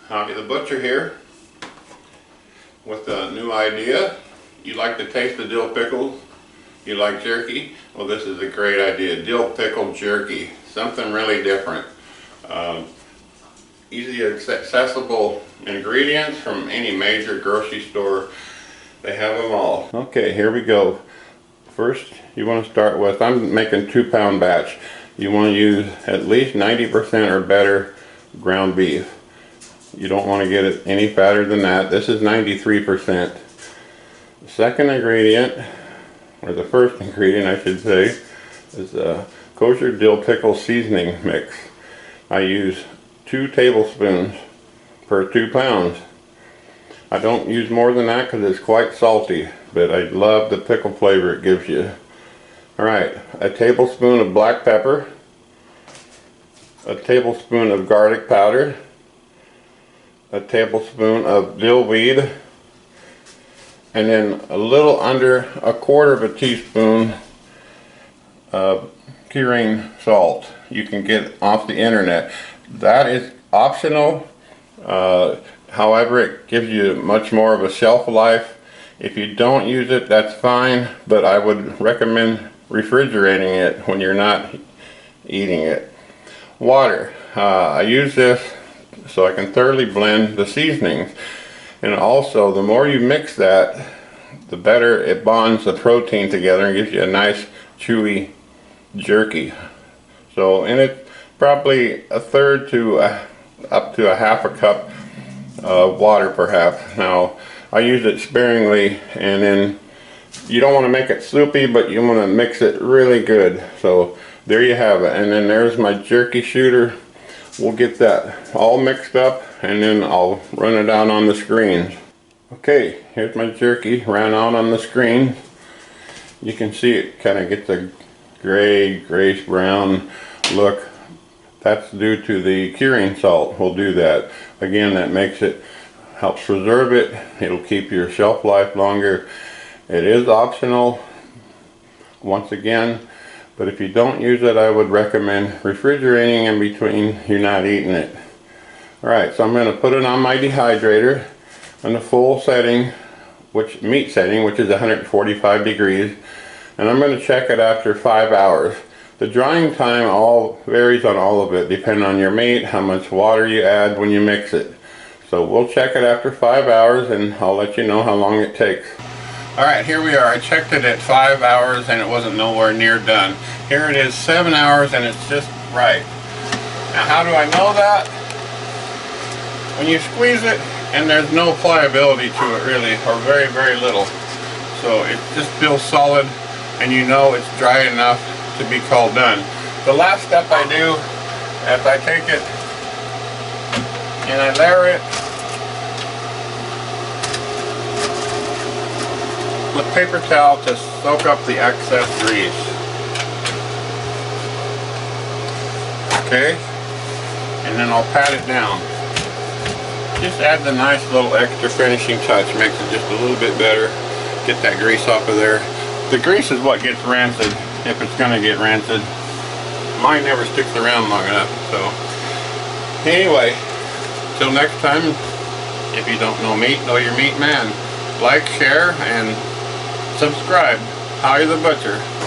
Howdy, the Butcher here with a new idea. You like the taste of dill pickles? You like jerky? Well, this is a great idea. Dill Pickle Jerky. Something really different. Easy accessible ingredients from any major grocery store. They have them all. Okay, here we go. First, you want to start with, I'm making 2-pound batch. You want to use at least 90% or better ground beef. You don't want to get it any fatter than that. This is 93%. The second ingredient, or the first ingredient I should say, is a kosher dill pickle seasoning mix. I use 2 tablespoons per 2 pounds. I don't use more than that because it's quite salty, but I love the pickle flavor it gives you. Alright, a tablespoon of black pepper, a tablespoon of garlic powder, a tablespoon of dill weed, and then a little under 1/4 of a teaspoon of curing salt you can get off the internet. That is optional. However, it gives you much more of a shelf life. If you don't use it, that's fine, but I would recommend refrigerating it when you're not eating it. Water. I use this so I can thoroughly blend the seasonings. And also, the more you mix that, the better it bonds the protein together and gives you a nice chewy jerky. So, and it's probably 1/3 to up to 1/2 cup of water perhaps. Now, I use it sparingly, and then you don't want to make it soupy, but you want to mix it really good. So there you have it. And then there's my jerky shooter. We'll get that all mixed up, and then I'll run it out on the screens. Okay, here's my jerky ran out on the screen. You can see it kind of gets a grayish brown look. That's due to the curing salt. We'll do that. Again, that makes it, helps preserve it. It'll keep your shelf life longer. It is optional, once again, but if you don't use it, I would recommend refrigerating in between you're not eating it. Alright, so I'm going to put it on my dehydrator on the full setting, meat setting, which is 145 degrees, and I'm going to check it after 5 hours. The drying time varies on all of it, depending on your meat, how much water you add when you mix it. So we'll check it after 5 hours, and I'll let you know how long it takes. Alright, here we are. I checked it at 5 hours and it wasn't nowhere near done. Here it is 7 hours and it's just right. Now how do I know that? When you squeeze it, and there's no pliability to it really, or very, very little. So it just feels solid, and you know it's dry enough to be called done. The last step I do is I take it and I layer it with paper towel to soak up the excess grease. Okay, and then I'll pat it down. Just add the nice little extra finishing touch, makes it just a little bit better. Get that grease off of there. The grease is what gets rancid, if it's gonna get rancid. Mine never sticks around long enough, so. Anyway, till next time, if you don't know meat, know your meat man. Like, share, and subscribe. Howdy the Butcher.